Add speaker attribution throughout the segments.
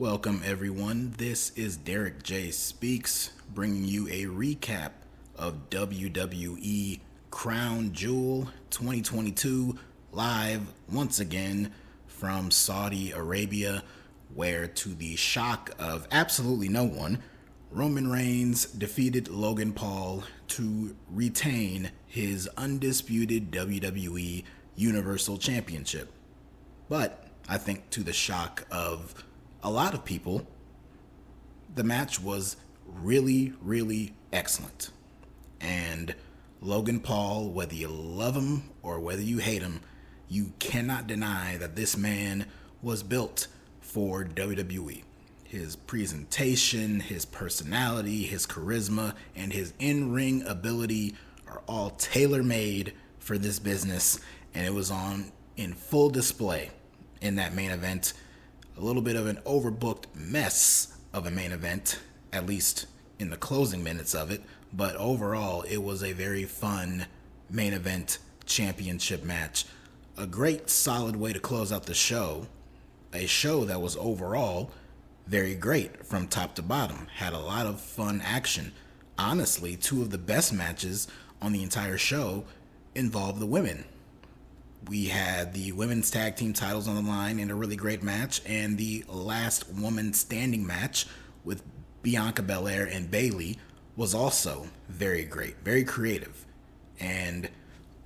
Speaker 1: Welcome everyone, this is DerekJ Speaks, bringing you a recap of WWE Crown Jewel 2022 live once again from Saudi Arabia, where to the shock of absolutely no one, Roman Reigns defeated Logan Paul to retain his undisputed WWE Universal Championship. But I think to the shock of a lot of people, the match was really, really excellent. And Logan Paul, whether you love him or whether you hate him, you cannot deny that this man was built for WWE. His presentation, his personality, his charisma, and his in-ring ability are all tailor-made for this business, and it was on in full display in that main event. A little bit of an overbooked mess of a main event, at least in the closing minutes of it, but overall it was a very fun main event championship match. A great solid way to close out the show, a show that was overall very great from top to bottom, had a lot of fun action. Honestly, two of the best matches on the entire show involved the women. We had the women's tag team titles on the line in a really great match, and the last woman standing match with Bianca, Belair, and Bayley was also very great, very creative, and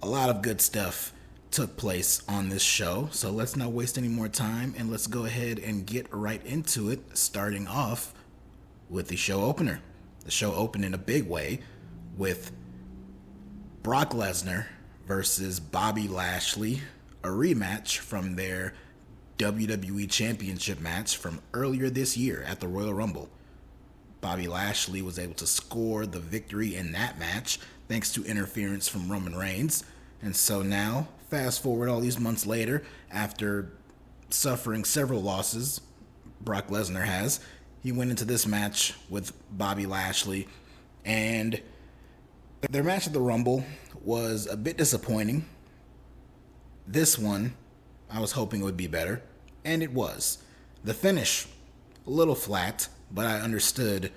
Speaker 1: a lot of good stuff took place on this show. So let's not waste any more time, and let's go ahead and get right into it, starting off with the show opener. The show opened in a big way with Brock Lesnar versus Bobby Lashley, a rematch from their WWE Championship match from earlier this year at the Royal Rumble. Bobby Lashley was able to score the victory in that match thanks to interference from Roman Reigns. And so now, fast forward all these months later, after suffering several losses, Brock Lesnar has, he went into this match with Bobby Lashley, and their match at the Rumble was a bit disappointing. This one, I was hoping it would be better, and it was. The finish, a little flat, but I understood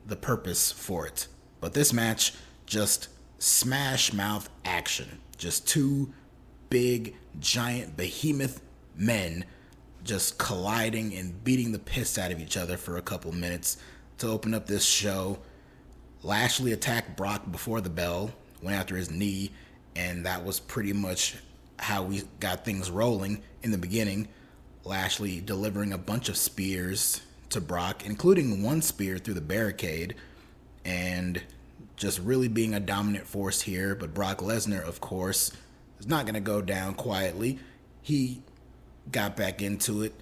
Speaker 1: the purpose for it. But this match, just smash mouth action. Just two big, giant, behemoth men just colliding and beating the piss out of each other for a couple minutes to open up this show. Lashley attacked Brock before the bell, went after his knee, and that was pretty much how we got things rolling in the beginning. Lashley delivering a bunch of spears to Brock, including one spear through the barricade, and just really being a dominant force here. But Brock Lesnar, of course, is not going to go down quietly. He got back into it,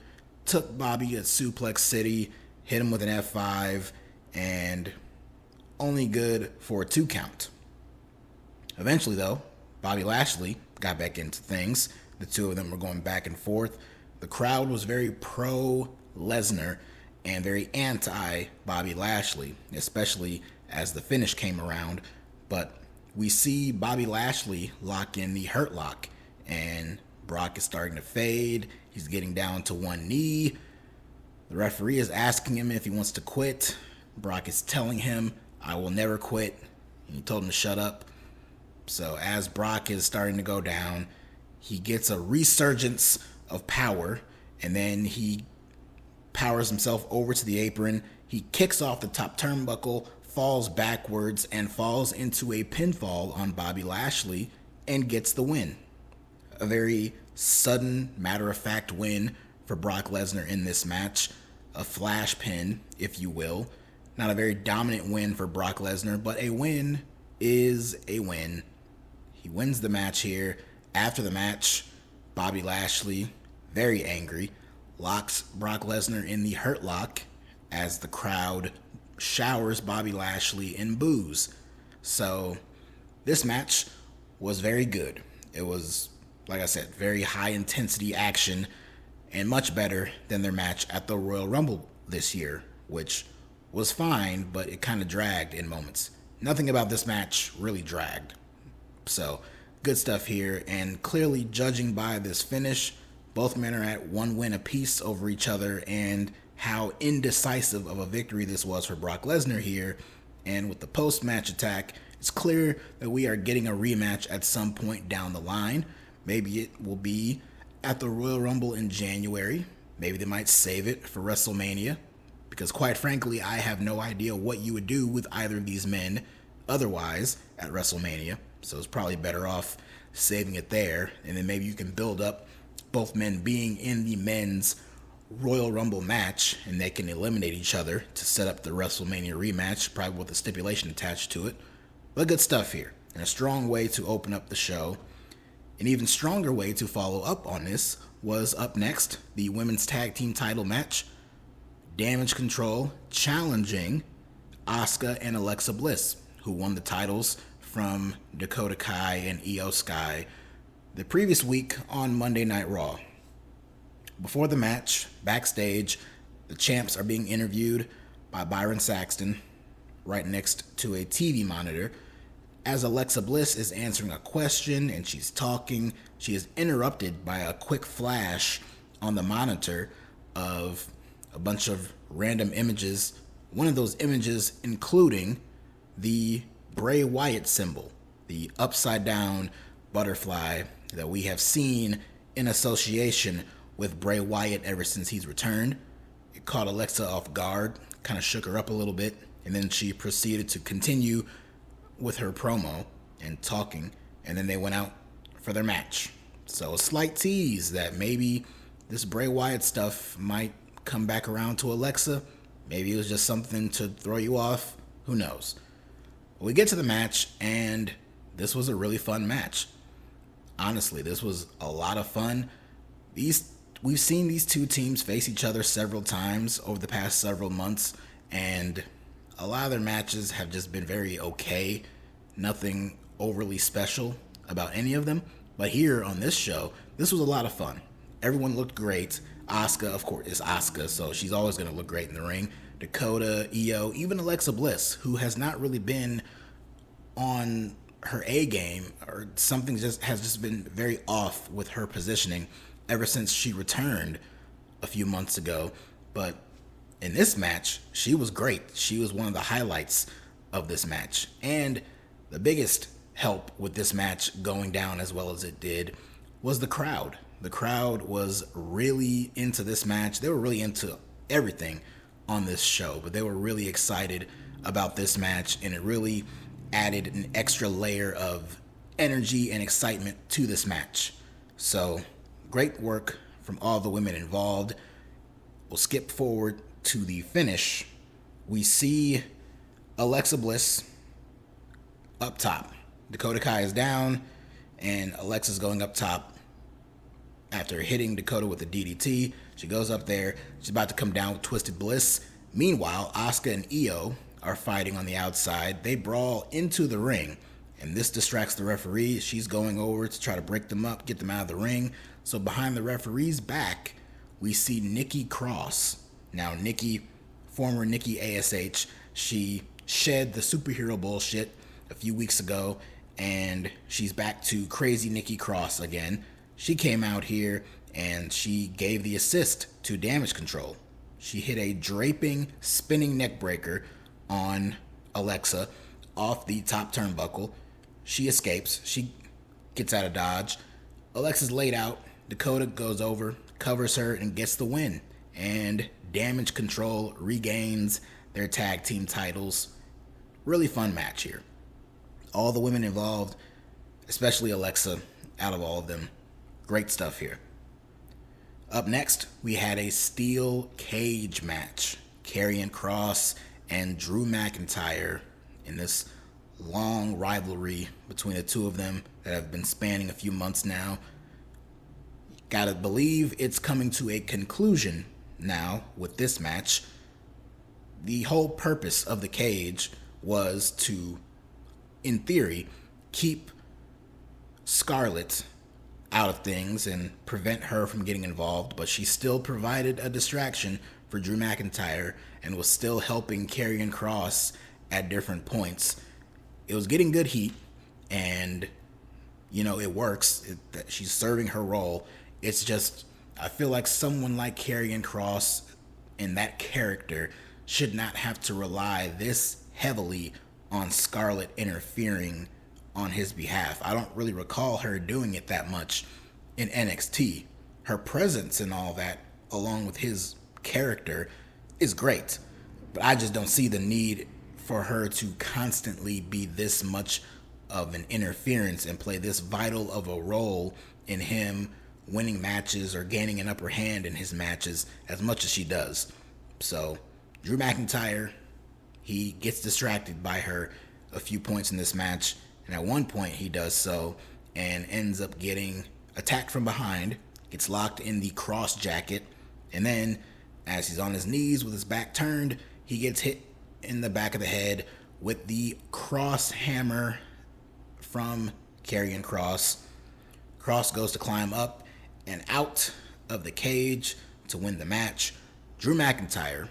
Speaker 1: took Bobby at Suplex City, hit him with an F5, and only good for a 2 count. Eventually, though, Bobby Lashley got back into things. The two of them were going back and forth. The crowd was very pro Lesnar and very anti Bobby Lashley, especially as the finish came around. But we see Bobby Lashley lock in the Hurt Lock, and Brock is starting to fade. He's getting down to one knee. The referee is asking him if he wants to quit. Brock is telling him, "I will never quit." And he told him to shut up. So as Brock is starting to go down, he gets a resurgence of power, and then he powers himself over to the apron. He kicks off the top turnbuckle, falls backwards, and falls into a pinfall on Bobby Lashley and gets the win. A very sudden, matter-of-fact win for Brock Lesnar in this match. A flash pin, if you will. Not a very dominant win for Brock Lesnar, but a win is a win. He wins the match here. After the match, Bobby Lashley, very angry, locks Brock Lesnar in the Hurt Lock as the crowd showers Bobby Lashley in boos. So this match was very good. It was, like I said, very high intensity action and much better than their match at the Royal Rumble this year, which was fine, but it kind of dragged in moments. Nothing about this match really dragged. So, good stuff here, and clearly judging by this finish, both men are at one win apiece over each other and how indecisive of a victory this was for Brock Lesnar here. And with the post-match attack, it's clear that we are getting a rematch at some point down the line. Maybe it will be at the Royal Rumble in January. Maybe they might save it for WrestleMania. Because quite frankly, I have no idea what you would do with either of these men otherwise at WrestleMania. So it's probably better off saving it there. And then maybe you can build up both men being in the men's Royal Rumble match, and they can eliminate each other to set up the WrestleMania rematch, probably with a stipulation attached to it. But good stuff here, and a strong way to open up the show. An even stronger way to follow up on this was up next, the women's tag team title match. Damage Control challenging Asuka and Alexa Bliss, who won the titles from Dakota Kai and Io Sky the previous week on Monday Night Raw. Before the match, backstage, the champs are being interviewed by Byron Saxton right next to a TV monitor. As Alexa Bliss is answering a question and she's talking, she is interrupted by a quick flash on the monitor of a bunch of random images. One of those images including the Bray Wyatt symbol, the upside down butterfly that we have seen in association with Bray Wyatt ever since he's returned. It caught Alexa off guard, kind of shook her up a little bit, and then she proceeded to continue with her promo and talking, and then they went out for their match. So a slight tease that maybe this Bray Wyatt stuff might come back around to Alexa. Maybe it was just something to throw you off. Who knows? We get to the match, and this was a really fun match. Honestly, this was a lot of fun. We've seen these two teams face each other several times over the past several months, and a lot of their matches have just been very okay. Nothing overly special about any of them. But here on this show, this was a lot of fun. Everyone looked great. Asuka, of course, is Asuka, so she's always going to look great in the ring. Dakota, Io, even Alexa Bliss, who has not really been on her A game, or something has just been very off with her positioning ever since she returned a few months ago. But in this match, she was great. She was one of the highlights of this match. And the biggest help with this match going down as well as it did was the crowd. The crowd was really into this match. They were really into everything on this show, but they were really excited about this match, and it really added an extra layer of energy and excitement to this match. So great work from all the women involved. We'll skip forward to the finish. We see Alexa Bliss up top. Dakota Kai is down, and Alexa's going up top after hitting Dakota with a DDT. She goes up there. She's about to come down with Twisted Bliss. Meanwhile, Asuka and Io are fighting on the outside. They brawl into the ring, and this distracts the referee. She's going over to try to break them up, get them out of the ring. So behind the referee's back, we see Nikki Cross. Now, Nikki, former Nikki ASH, she shed the superhero bullshit a few weeks ago, and she's back to crazy Nikki Cross again. She came out here, and she gave the assist to Damage Control. She hit a draping, spinning neck breaker on Alexa off the top turnbuckle. She escapes. She gets out of dodge. Alexa's laid out. Dakota goes over, covers her, and gets the win. And Damage Control regains their tag team titles. Really fun match here. All the women involved, especially Alexa, out of all of them. Great stuff here. Up next, we had a steel cage match. Karrion Kross and Drew McIntyre in this long rivalry between the two of them that have been spanning a few months now. Gotta believe it's coming to a conclusion now with this match. The whole purpose of the cage was to, in theory, keep Scarlett out of things and prevent her from getting involved, but she still provided a distraction for Drew McIntyre and was still helping Karrion Kross at different points. It was getting good heat, and it works. She's serving her role. It's just, I feel like someone like Karrion Kross and that character should not have to rely this heavily on Scarlett interfering on his behalf. I don't really recall her doing it that much in NXT. Her presence and all that, along with his character, is great. But I just don't see the need for her to constantly be this much of an interference and play this vital of a role in him winning matches or gaining an upper hand in his matches as much as she does. So, Drew McIntyre, he gets distracted by her a few points in this match, and at one point he does so and ends up getting attacked from behind, gets locked in the Kross jacket, and then as he's on his knees with his back turned, he gets hit in the back of the head with the Kross hammer from Karrion Kross. Kross goes to climb up and out of the cage to win the match. Drew McIntyre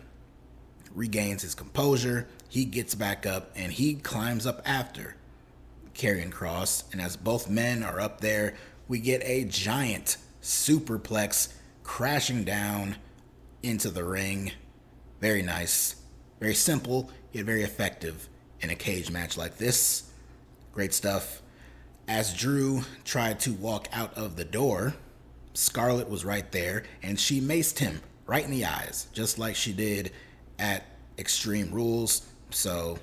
Speaker 1: regains his composure. He gets back up and he climbs up after Karrion Kross. And as both men are up there, we get a giant superplex crashing down into the ring. Very nice. Very simple, yet very effective in a cage match like this. Great stuff. As Drew tried to walk out of the door, Scarlett was right there, and she maced him right in the eyes, just like she did at Extreme Rules. So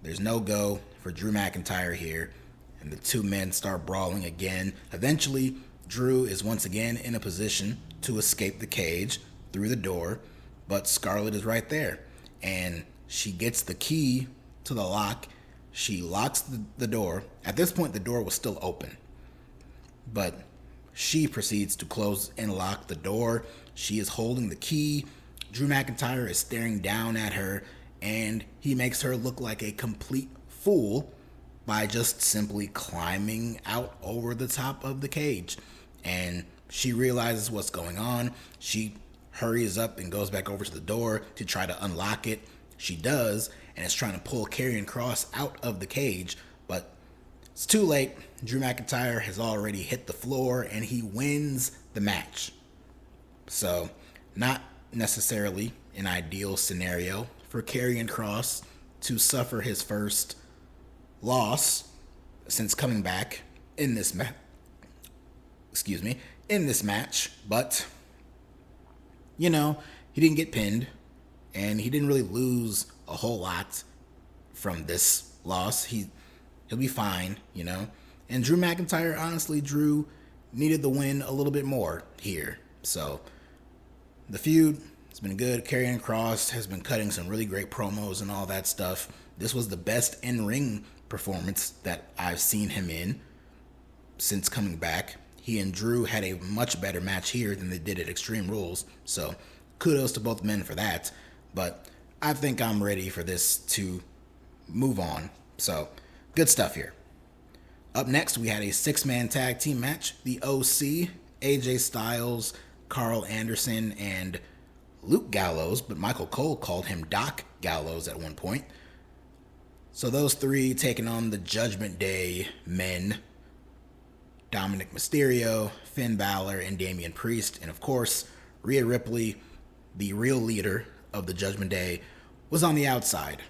Speaker 1: there's no go for Drew McIntyre here, and the two men start brawling again. Eventually, Drew is once again in a position to escape the cage through the door, but Scarlett is right there, and she gets the key to the lock. She locks the door. At this point, the door was still open, but she proceeds to close and lock the door. She is holding the key. Drew McIntyre is staring down at her, and he makes her look like a complete fool by just simply climbing out over the top of the cage. And she realizes what's going on. She hurries up and goes back over to the door to try to unlock it. She does, and is trying to pull Karrion Kross out of the cage, but it's too late. Drew McIntyre has already hit the floor, and he wins the match. So, not necessarily an ideal scenario for Karrion Kross to suffer his first loss since coming back in this match, but you know, he didn't get pinned, and he didn't really lose a whole lot from this loss. He'll be fine, you know. And Drew McIntyre, honestly, Drew needed the win a little bit more here. So the feud has been good. Karrion Kross has been cutting some really great promos and all that stuff. This was the best in-ring performance that I've seen him in since coming back. He and Drew had a much better match here than they did at Extreme Rules. So kudos to both men for that. But I think I'm ready for this to move on. So good stuff here. Up next, we had a 6-man tag team match. The OC, AJ Styles, Carl Anderson, and Luke Gallows, but Michael Cole called him Doc Gallows at one point. So those three taking on the Judgment Day men, Dominic Mysterio, Finn Balor, and Damian Priest. And of course, Rhea Ripley, the real leader of the Judgment Day, was on the outside.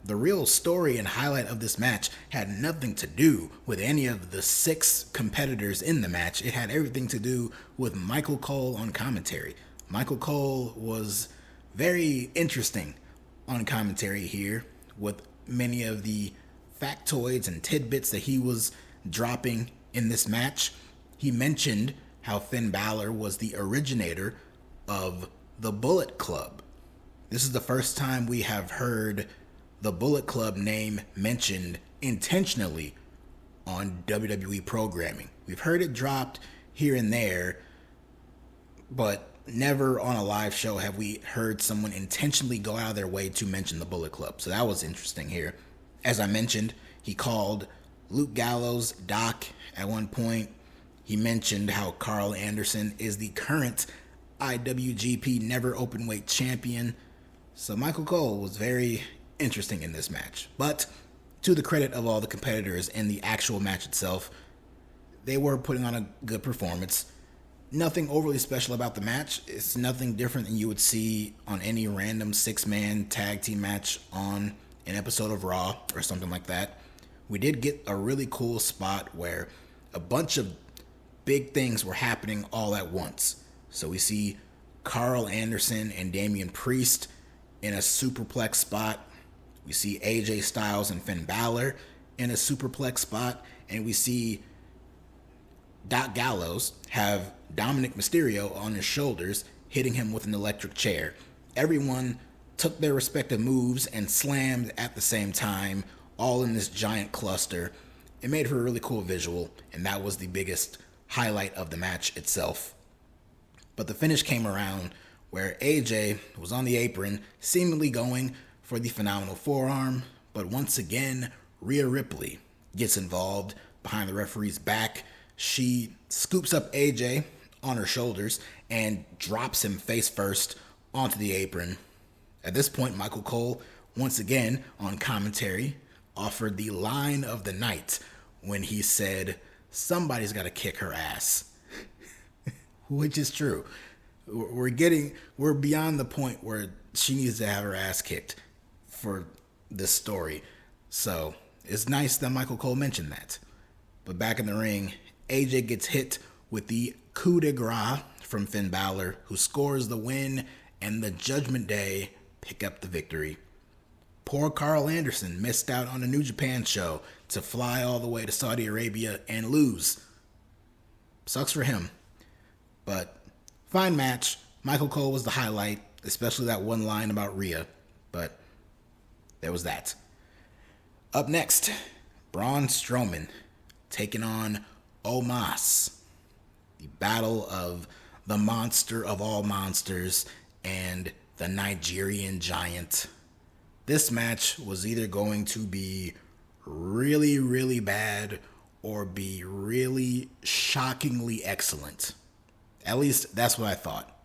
Speaker 1: The real story and highlight of this match had nothing to do with any of the 6 competitors in the match. It had everything to do with Michael Cole on commentary. Michael Cole was very interesting on commentary here with many of the factoids and tidbits that he was dropping in this match. He mentioned how Finn Balor was the originator of the Bullet Club. This is the first time we have heard the Bullet Club name mentioned intentionally on WWE programming. We've heard it dropped here and there, but never on a live show have we heard someone intentionally go out of their way to mention the Bullet Club. So that was interesting here. As I mentioned, he called Luke Gallows Doc at one point. He mentioned how Carl Anderson is the current IWGP Never Openweight Champion. So Michael Cole was very interesting in this match. But to the credit of all the competitors in the actual match itself, they were putting on a good performance. Nothing overly special about the match. It's nothing different than you would see on any random 6-man tag team match on an episode of Raw or something like that. We did get a really cool spot where a bunch of big things were happening all at once. So we see Carl Anderson and Damian Priest in a superplex spot. We see AJ Styles and Finn Balor in a superplex spot. And we see Doc Gallows have Dominic Mysterio on his shoulders, hitting him with an electric chair. Everyone took their respective moves and slammed at the same time, all in this giant cluster. It made for a really cool visual, and that was the biggest highlight of the match itself. But the finish came around where AJ was on the apron, seemingly going for the phenomenal forearm, but once again, Rhea Ripley gets involved behind the referee's back. She scoops up AJ on her shoulders and drops him face first onto the apron. At this point, Michael Cole, once again on commentary, offered the line of the night when he said, "Somebody's got to kick her ass," which is true. We're beyond the point where she needs to have her ass kicked for this story. So it's nice that Michael Cole mentioned that. But back in the ring, AJ gets hit with the coup de grace from Finn Balor, who scores the win, and the Judgment Day pick up the victory. Poor Carl Anderson missed out on a New Japan show to fly all the way to Saudi Arabia and lose. Sucks for him. But fine match. Michael Cole was the highlight, especially that one line about Rhea. But there was that. Up next, Braun Strowman taking on Omos. The battle of the monster of all monsters and the Nigerian giant. This match was either going to be really, really bad or be really shockingly excellent. At least that's what I thought.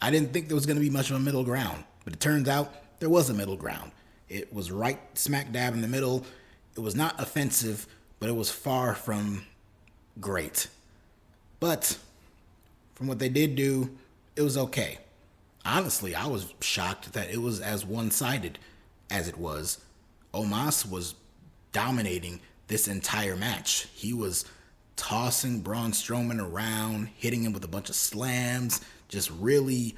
Speaker 1: I didn't think there was going to be much of a middle ground, but it turns out there was a middle ground. It was right smack dab in the middle. It was not offensive, but it was far from great. But from what they did do, it was okay. Honestly, I was shocked that it was as one-sided as it was. Omos was dominating this entire match. He was tossing Braun Strowman around, hitting him with a bunch of slams, just really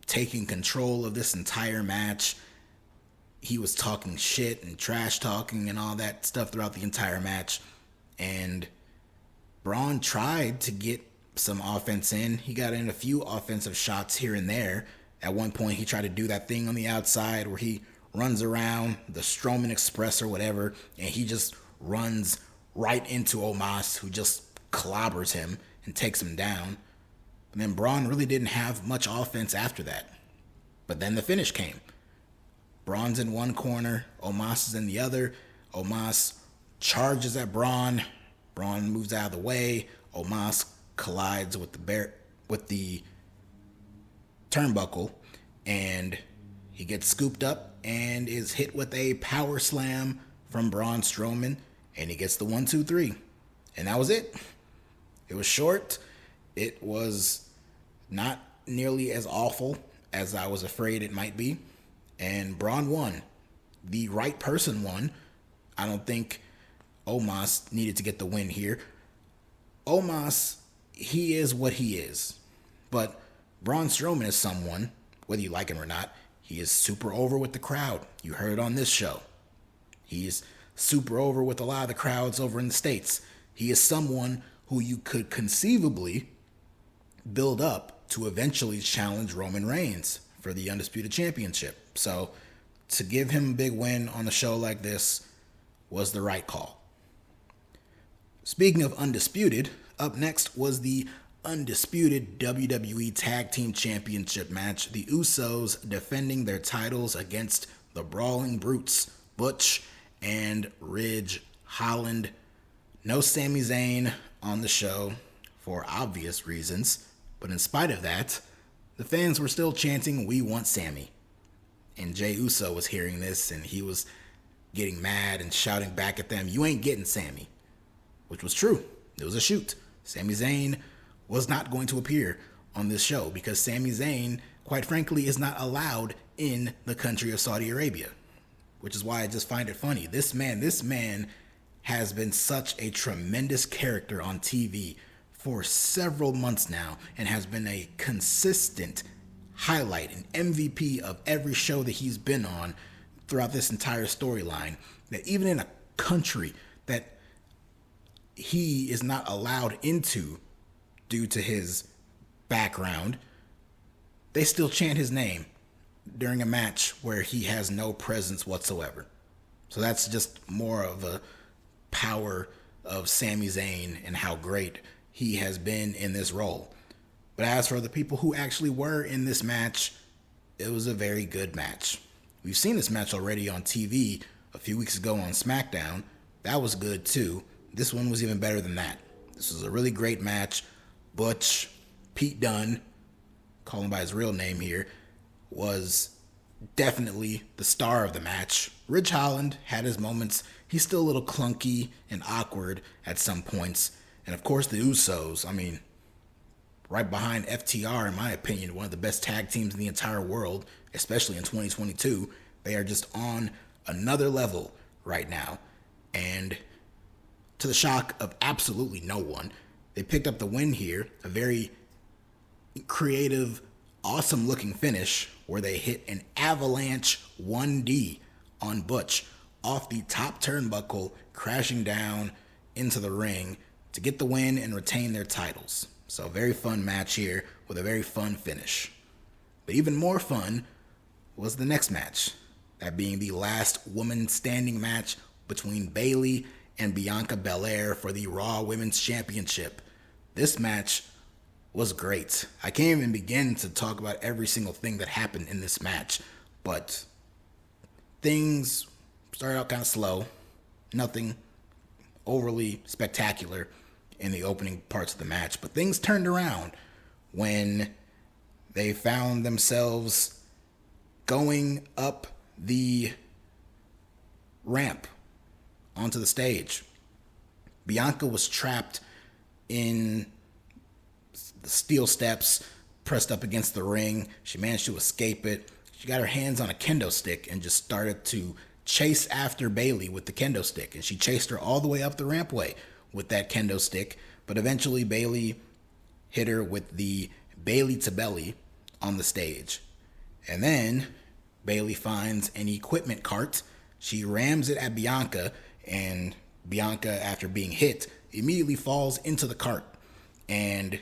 Speaker 1: taking control of this entire match. He was talking shit and trash talking and all that stuff throughout the entire match. And Braun tried to get some offense in. He got in a few offensive shots here and there. At one point, he tried to do that thing on the outside where he runs around the Strowman Express or whatever, and he just runs right into Omos, who just clobbers him and takes him down. And then Braun really didn't have much offense after that. But then the finish came. Braun's in one corner, Omos is in the other. Omos charges at Braun. Braun moves out of the way. Omos collides with the turnbuckle, and he gets scooped up and is hit with a power slam from Braun Strowman, and he gets the 1-2-3. And that was it. It was short. It was not nearly as awful as I was afraid it might be. And Braun won. The right person won. I don't think Omos needed to get the win here. Omos, he is what he is. But Braun Strowman is someone, whether you like him or not, he is super over with the crowd. You heard it on this show. He's super over with a lot of the crowds over in the States. He is someone who you could conceivably build up to eventually challenge Roman Reigns for the Undisputed Championship. So to give him a big win on a show like this was the right call. Speaking of Undisputed, up next was the Undisputed WWE Tag Team Championship match. The Usos defending their titles against the Brawling Brutes, Butch and Ridge Holland. No Sami Zayn on the show for obvious reasons, but in spite of that, the fans were still chanting, "We want Sami." And Jey Uso was hearing this, and he was getting mad and shouting back at them, "You ain't getting Sami," which was true. It was a shoot. Sami Zayn was not going to appear on this show because Sami Zayn, quite frankly, is not allowed in the country of Saudi Arabia, which is why I just find it funny. This man has been such a tremendous character on TV for several months now and has been a consistent highlight, an MVP of every show that he's been on throughout this entire storyline, that even in a country that he is not allowed into due to his background, they still chant his name during a match where he has no presence whatsoever. So that's just more of a power of Sami Zayn and how great he has been in this role. But as for the people who actually were in this match, it was a very good match. We've seen this match already on TV a few weeks ago on SmackDown. That was good too. This one was even better than that. This was a really great match. Butch, Pete Dunne, call him by his real name here, was definitely the star of the match. Ridge Holland had his moments. He's still a little clunky and awkward at some points. And of course the Usos, I mean, right behind FTR, in my opinion, one of the best tag teams in the entire world, especially in 2022. They are just on another level right now. And to the shock of absolutely no one, they picked up the win here. A very creative, awesome looking finish where they hit an avalanche 1D on Butch off the top turnbuckle, crashing down into the ring to get the win and retain their titles. So very fun match here with a very fun finish. But even more fun was the next match, that being the last woman standing match between Bayley and Bianca Belair for the Raw Women's Championship. This match was great. I can't even begin to talk about every single thing that happened in this match, but things started out kind of slow. Nothing overly spectacular in the opening parts of the match, but things turned around when they found themselves going up the ramp onto the stage. Bianca was trapped in the steel steps, pressed up against the ring. She managed to escape it. She got her hands on a kendo stick and just started to chase after Bayley with the kendo stick, and she chased her all the way up the rampway with that kendo stick, but eventually Bayley hit her with the Bayley to belly on the stage. And then Bayley finds an equipment cart. She rams it at Bianca, and Bianca, after being hit, immediately falls into the cart. And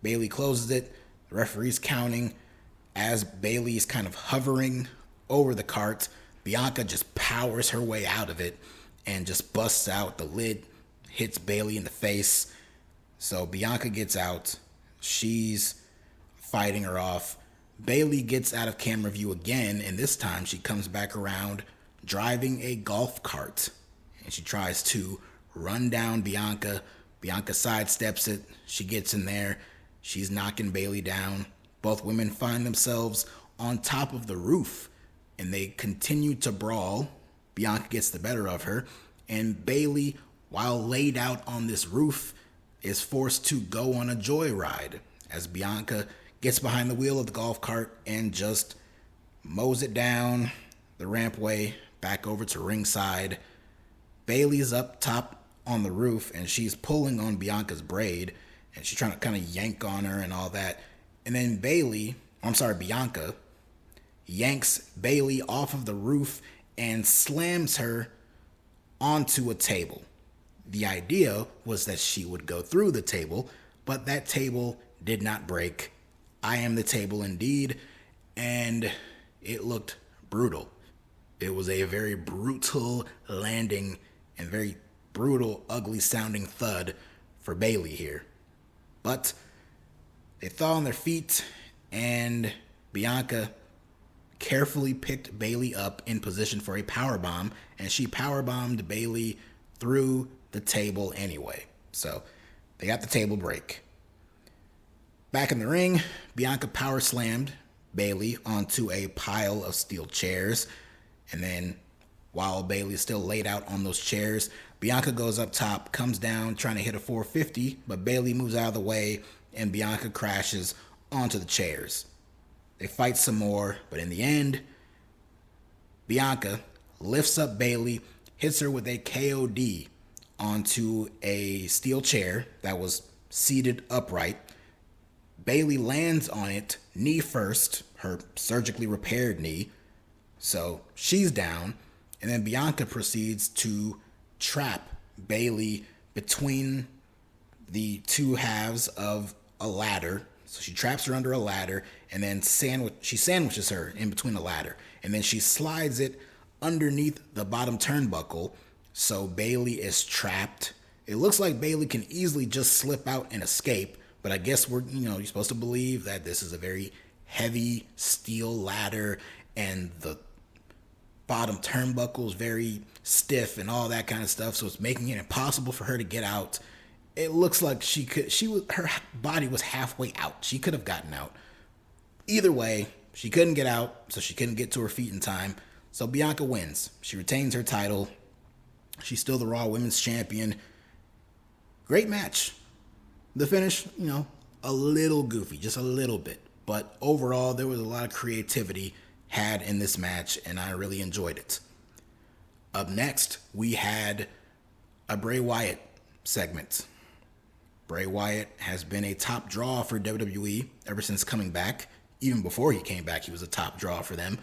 Speaker 1: Bayley closes it. The referee's counting. As Bayley is kind of hovering over the cart, Bianca just powers her way out of it and just busts out. The lid hits Bayley in the face. So Bianca gets out. She's fighting her off. Bayley gets out of camera view again, and this time she comes back around driving a golf cart. And she tries to run down Bianca. Bianca sidesteps it. She gets in there. She's knocking Bayley down. Both women find themselves on top of the roof, and they continue to brawl. Bianca gets the better of her, and Bayley, while laid out on this roof, is forced to go on a joyride as Bianca gets behind the wheel of the golf cart and just mows it down the rampway back over to ringside. Bayley's up top on the roof, and she's pulling on Bianca's braid, and she's trying to kind of yank on her and all that. And then Bianca yanks Bayley off of the roof and slams her onto a table. The idea was that she would go through the table, but that table did not break. I am the table indeed, and it looked brutal. It was a very brutal landing and very brutal, ugly sounding thud for Bayley here. But they thought on their feet, and Bianca carefully picked Bayley up in position for a powerbomb, and she powerbombed Bayley through the table anyway. So they got the table break. Back in the ring, Bianca power slammed Bayley onto a pile of steel chairs, and then while Bayley is still laid out on those chairs, Bianca goes up top, comes down, trying to hit a 450, but Bayley moves out of the way, and Bianca crashes onto the chairs. They fight some more, but in the end, Bianca lifts up Bayley, hits her with a KOD onto a steel chair that was seated upright. Bayley lands on it, knee first, her surgically repaired knee. So she's down, and then Bianca proceeds to trap Bayley between the two halves of a ladder. So she traps her under a ladder, and then she sandwiches her in between the ladder. And then she slides it underneath the bottom turnbuckle, so Bayley is trapped. It looks like Bayley can easily just slip out and escape, but I guess you're supposed to believe that this is a very heavy steel ladder, and the bottom turnbuckle is very stiff and all that kind of stuff, so it's making it impossible for her to get out. It looks like her body was halfway out. She could have gotten out. Either way, she couldn't get out, so she couldn't get to her feet in time. So Bianca wins. She retains her title. She's still the Raw Women's Champion. Great match. The finish, a little goofy, just a little bit. But overall, there was a lot of creativity had in this match, and I really enjoyed it. Up next, we had a Bray Wyatt segment. Bray Wyatt has been a top draw for WWE ever since coming back. Even before he came back, he was a top draw for them.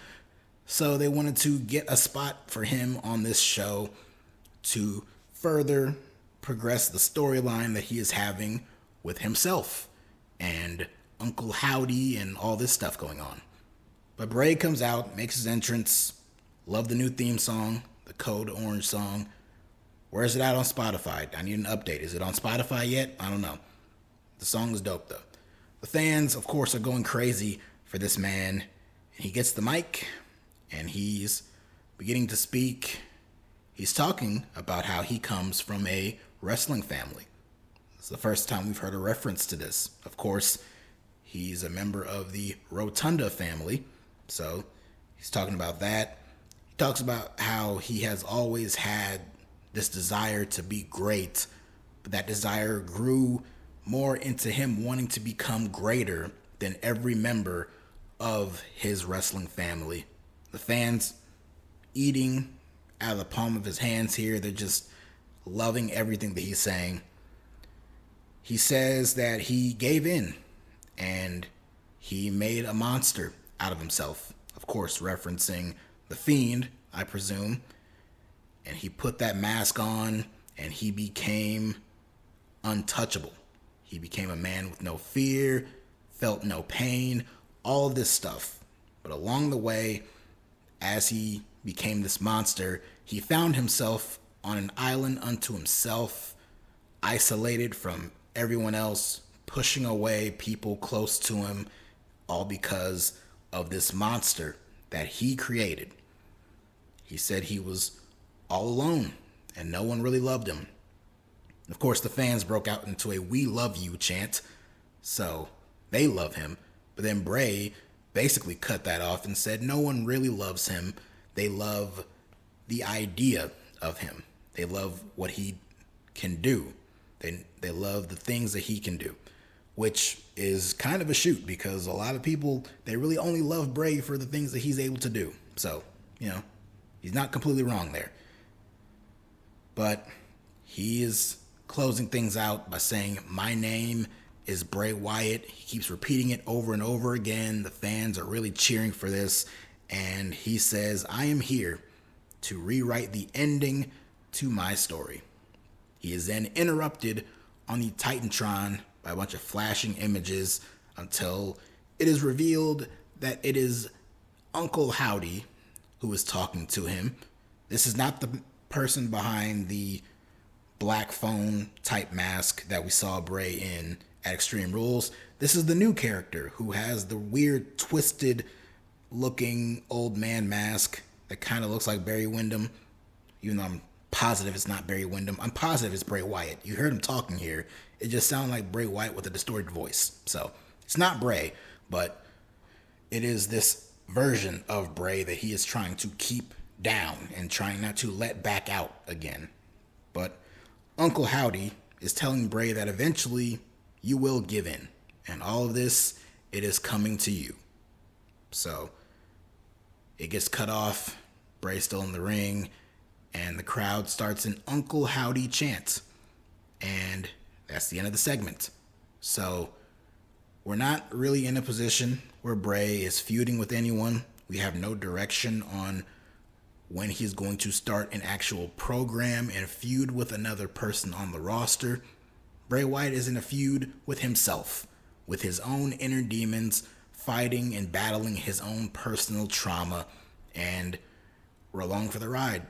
Speaker 1: So they wanted to get a spot for him on this show to further progress the storyline that he is having with himself and Uncle Howdy and all this stuff going on. But Bray comes out, makes his entrance. Love the new theme song, the Code Orange song. Where is it out on Spotify? I need an update. Is it on Spotify yet? I don't know. The song is dope, though. The fans, of course, are going crazy for this man. He gets the mic, and he's beginning to speak. He's talking about how he comes from a wrestling family. It's the first time we've heard a reference to this. Of course, he's a member of the Rotunda family, so he's talking about that. He talks about how he has always had this desire to be great, but that desire grew more into him wanting to become greater than every member of his wrestling family. The fans eating out of the palm of his hands here. They're just loving everything that he's saying. He says that he gave in and he made a monster out of himself. Of course, referencing the Fiend, I presume. And he put that mask on and he became untouchable. He became a man with no fear, felt no pain, all of this stuff. But along the way, as he became this monster, he found himself on an island unto himself, isolated from everyone else, pushing away people close to him, all because of this monster that he created. He said he was all alone and no one really loved him. Of course, the fans broke out into a "We love you" chant, so they love him. But then Bray basically cut that off and said no one really loves him. They love the idea of him. They love what he can do. They love the things that he can do, which is kind of a shoot because a lot of people, they really only love Bray for the things that he's able to do. So, he's not completely wrong there. But he is closing things out by saying, "My name is Bray Wyatt." He keeps repeating it over and over again. The fans are really cheering for this. And he says, "I am here to rewrite the ending to my story." He is then interrupted on the Titantron by a bunch of flashing images until it is revealed that it is Uncle Howdy who is talking to him. This is not the person behind the black phone type mask that we saw Bray in at Extreme Rules. This is the new character who has the weird twisted looking old man mask that kind of looks like Barry Windham, even though I'm positive it's not Barry Windham. I'm positive it's Bray Wyatt. You heard him talking here. It just sounded like Bray Wyatt with a distorted voice. So it's not Bray, but it is this version of Bray that he is trying to keep down and trying not to let back out again. But Uncle Howdy is telling Bray that eventually you will give in. And all of this, it is coming to you. So it gets cut off. Bray's still in the ring. And the crowd starts an Uncle Howdy chant. And that's the end of the segment. So we're not really in a position where Bray is feuding with anyone. We have no direction on when he's going to start an actual program and feud with another person on the roster. Bray Wyatt is in a feud with himself, with his own inner demons, fighting and battling his own personal trauma, and we're along for the ride.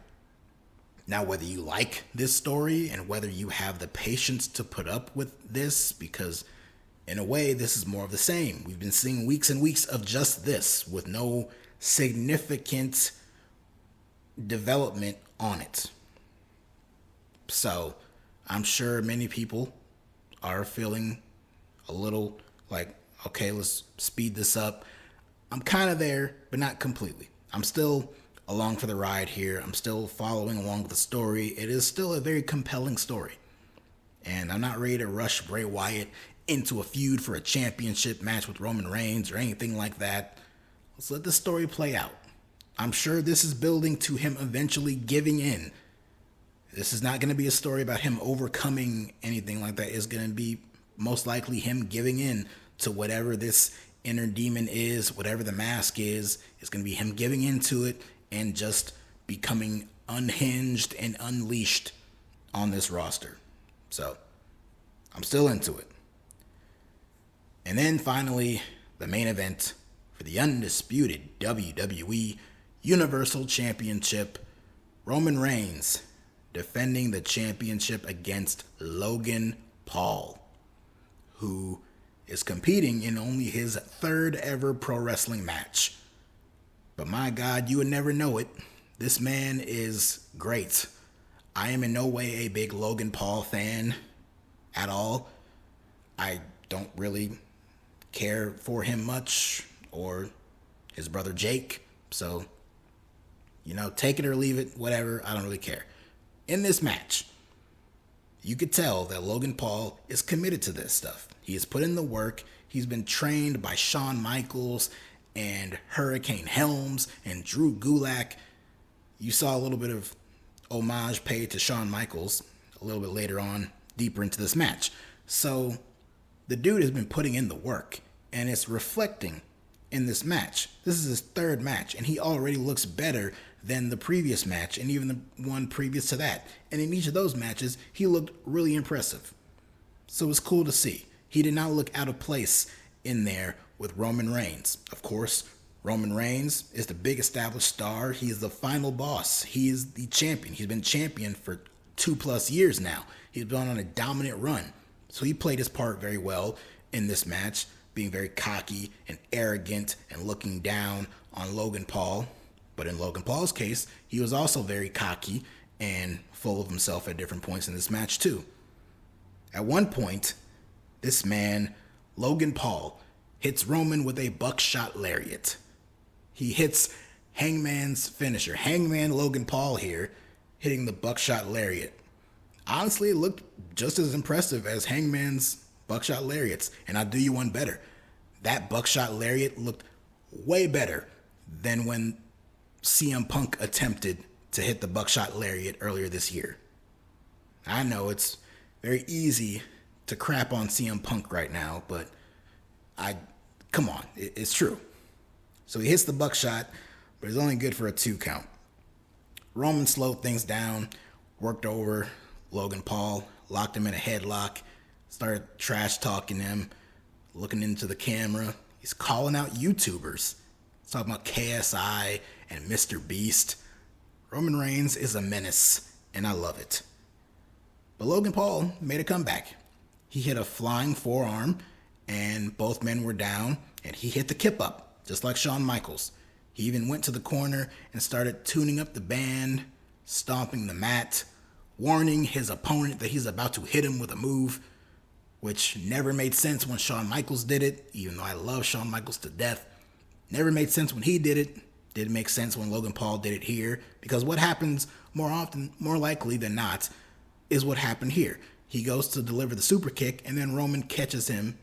Speaker 1: Now, whether you like this story and whether you have the patience to put up with this, because in a way, this is more of the same. We've been seeing weeks and weeks of just this with no significant development on it. So I'm sure many people are feeling a little like, okay, let's speed this up. I'm kind of there, but not completely. I'm still along for the ride here. I'm still following along with the story. It is still a very compelling story. And I'm not ready to rush Bray Wyatt into a feud for a championship match with Roman Reigns or anything like that. Let's let the story play out. I'm sure this is building to him eventually giving in. This is not going to be a story about him overcoming anything like that. It's going to be most likely him giving in to whatever this inner demon is, whatever the mask is. It's going to be him giving into it and just becoming unhinged and unleashed on this roster. So I'm still into it. And then finally, the main event for the undisputed WWE Universal Championship. Roman Reigns defending the championship against Logan Paul, who is competing in only his third ever pro wrestling match. But my God, you would never know it. This man is great. I am in no way a big Logan Paul fan at all. I don't really care for him much, or his brother Jake. So, take it or leave it, whatever. I don't really care. In this match, you could tell that Logan Paul is committed to this stuff. He has put in the work. He's been trained by Shawn Michaels and Hurricane Helms and Drew Gulak. You saw a little bit of homage paid to Shawn Michaels a little bit later on, deeper into this match. So the dude has been putting in the work, and it's reflecting in this match. This is his third match, and he already looks better than the previous match and even the one previous to that. And in each of those matches, he looked really impressive. So it's cool to see. He did not look out of place in there with Roman Reigns. Of course, Roman Reigns is the big established star. He is the final boss. He is the champion. He's been champion for 2+ years now. He's been on a dominant run. So he played his part very well in this match, being very cocky and arrogant and looking down on Logan Paul. But in Logan Paul's case, he was also very cocky and full of himself at different points in this match too. At one point, this man, Logan Paul, hits Roman with a buckshot lariat. He hits Hangman's finisher. Hangman Logan Paul here, hitting the buckshot lariat. Honestly, it looked just as impressive as Hangman's buckshot lariats. And I'll do you one better. That buckshot lariat looked way better than when CM Punk attempted to hit the buckshot lariat earlier this year. I know it's very easy to crap on CM Punk right now, but come on, it's true. So he hits the buckshot, but it's only good for a 2 count. Roman slowed things down, worked over Logan Paul, locked him in a headlock, started trash talking him, looking into the camera. He's calling out YouTubers. He's talking about KSI and Mr. Beast. Roman Reigns is a menace, and I love it. But Logan Paul made a comeback. He hit a flying forearm, and both men were down, and he hit the kip up, just like Shawn Michaels. He even went to the corner and started tuning up the band, stomping the mat, warning his opponent that he's about to hit him with a move, which never made sense when Shawn Michaels did it, even though I love Shawn Michaels to death. Never made sense when he did it. Didn't make sense when Logan Paul did it here, because what happens more often, more likely than not, is what happened here. He goes to deliver the super kick, and then Roman catches him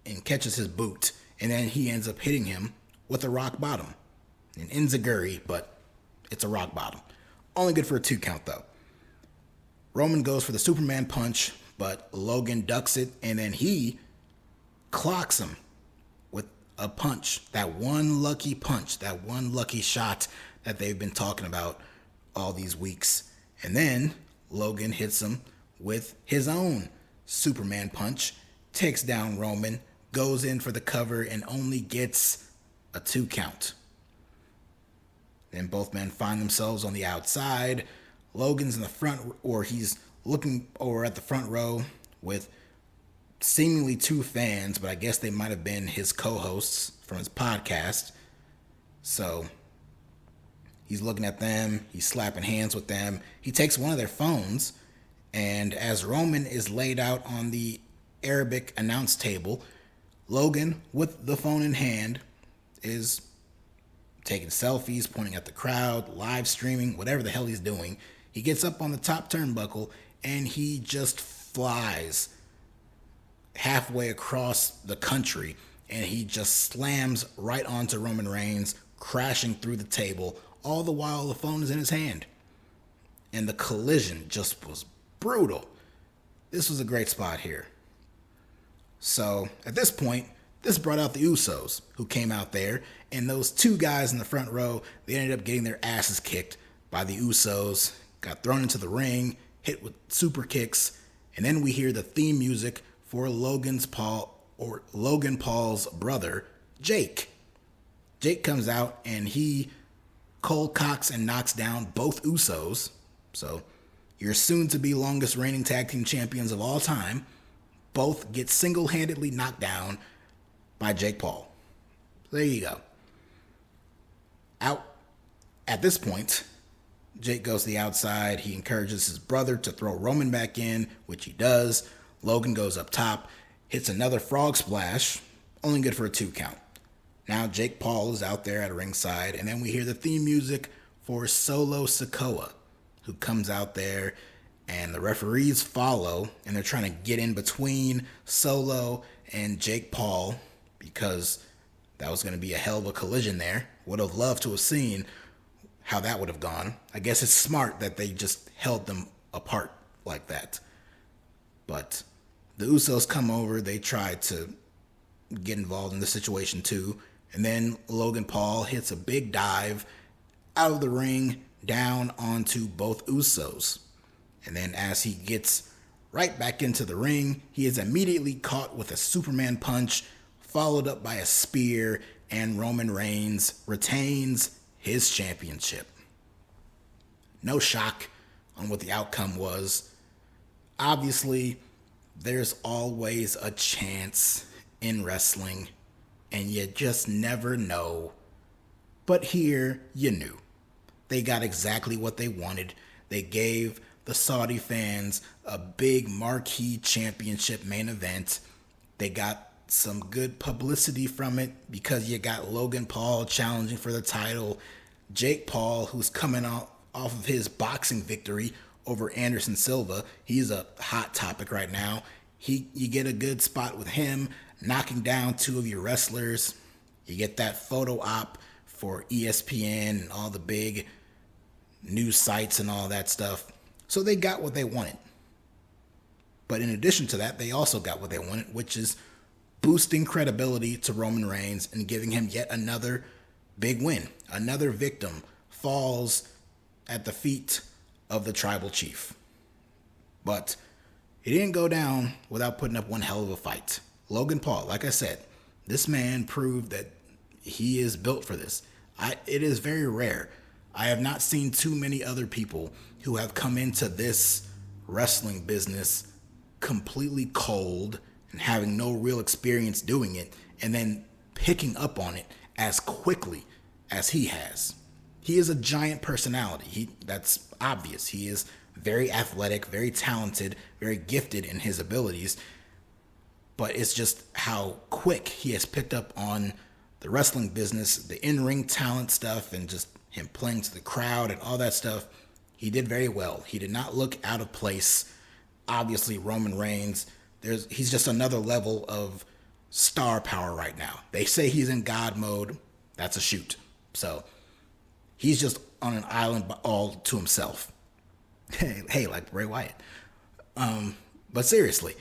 Speaker 1: and catches his boot, and then he ends up hitting him with a rock bottom. An enziguri, but it's a rock bottom. Only good for a 2 count, though. Roman goes for the Superman punch, but Logan ducks it, and then he clocks him with a punch. That one lucky punch, that one lucky shot that they've been talking about all these weeks. And then Logan hits him with his own Superman punch, takes down Roman, goes in for the cover, and only gets a 2 count. Then both men find themselves on the outside. Logan's in the front, or he's looking over at the front row with seemingly 2 fans, but I guess they might have been his co-hosts from his podcast. So he's looking at them, he's slapping hands with them. He takes one of their phones, and as Roman is laid out on the Arabic announce table, Logan, with the phone in hand, is taking selfies, pointing at the crowd, live streaming, whatever the hell he's doing. He gets up on the top turnbuckle, and he just flies halfway across the country, and he just slams right onto Roman Reigns, crashing through the table, all the while the phone is in his hand. And the collision just was brutal. This was a great spot here. So at this point, this brought out the Usos, who came out there, and those 2 guys in the front row, they ended up getting their asses kicked by the Usos, got thrown into the ring, hit with super kicks, and then we hear the theme music for Logan Paul's brother, Jake. Jake comes out, and he cold cocks and knocks down both Usos. So your soon-to-be longest reigning tag team champions of all time both get single-handedly knocked down by Jake Paul. There you go. Out at this point, Jake goes to the outside. He encourages his brother to throw Roman back in, which he does. Logan goes up top, hits another frog splash, only good for a 2 count. Now Jake Paul is out there at ringside, and then we hear the theme music for Solo Sikoa, who comes out there, and the referees follow, and they're trying to get in between Solo and Jake Paul, because that was going to be a hell of a collision there. Would have loved to have seen how that would have gone. I guess it's smart that they just held them apart like that. But the Usos come over, they try to get involved in the situation too, and then Logan Paul hits a big dive out of the ring down onto both Usos. And then as he gets right back into the ring, he is immediately caught with a Superman punch, followed up by a spear, and Roman Reigns retains his championship. No shock on what the outcome was. Obviously, there's always a chance in wrestling, and you just never know. But here, you knew. They got exactly what they wanted. They gave the Saudi fans a big marquee championship main event. They got some good publicity from it because you got Logan Paul challenging for the title. Jake Paul, who's coming off of his boxing victory over Anderson Silva. He's a hot topic right now. You get a good spot with him, knocking down 2 of your wrestlers. You get that photo op for ESPN and all the big news sites and all that stuff. So they got what they wanted. But in addition to that, they also got what they wanted, which is boosting credibility to Roman Reigns and giving him yet another big win. Another victim falls at the feet of the tribal chief. But he didn't go down without putting up one hell of a fight. Logan Paul, like I said, this man proved that he is built for this. It is very rare. I have not seen too many other people who have come into this wrestling business completely cold and having no real experience doing it, and then picking up on it as quickly as he has. He is a giant personality. That's obvious. He is very athletic, very talented, very gifted in his abilities. But it's just how quick he has picked up on the wrestling business, the in-ring talent stuff, and just him playing to the crowd and all that stuff. He did very well. He did not look out of place. Obviously, Roman Reigns, he's just another level of star power right now. They say he's in God mode. That's a shoot. So he's just on an island all to himself. Hey, like Bray Wyatt. But seriously,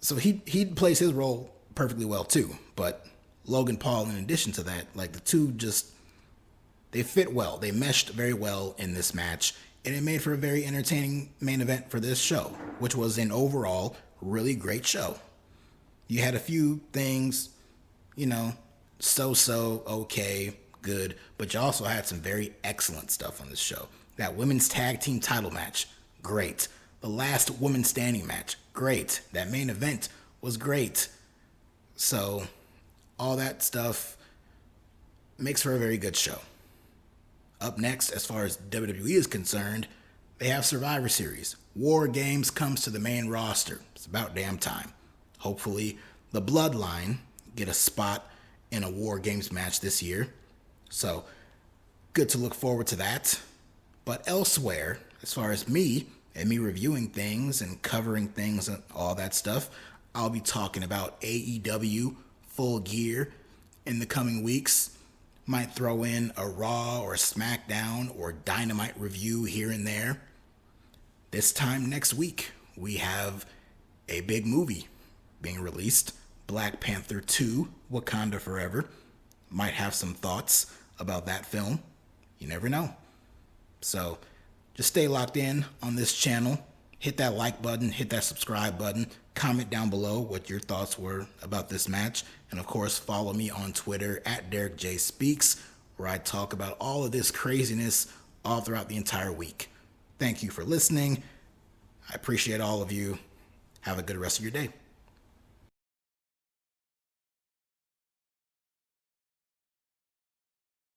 Speaker 1: so he plays his role perfectly well too. But Logan Paul, in addition to that, like the two just, they fit well. They meshed very well in this match, and it made for a very entertaining main event for this show, which was an overall really great show. You had a few things, so-so, okay, good, but you also had some very excellent stuff on this show. That women's tag team title match, great. The last women's standing match, great. That main event was great. So all that stuff makes for a very good show. Up next, as far as WWE is concerned, they have Survivor Series. War Games comes to the main roster. It's about damn time. Hopefully, the Bloodline get a spot in a War Games match this year. So, good to look forward to that. But elsewhere, as far as me and me reviewing things and covering things and all that stuff, I'll be talking about AEW Full Gear in the coming weeks. Might throw in a Raw or a SmackDown or Dynamite review here and there. This time next week, we have a big movie being released, Black Panther 2, Wakanda Forever. Might have some thoughts about that film. You never know. So just stay locked in on this channel. Hit that like button, hit that subscribe button. Comment down below what your thoughts were about this match. And of course, follow me on Twitter at DerekJ Speaks, where I talk about all of this craziness all throughout the entire week. Thank you for listening. I appreciate all of you. Have a good rest of your day.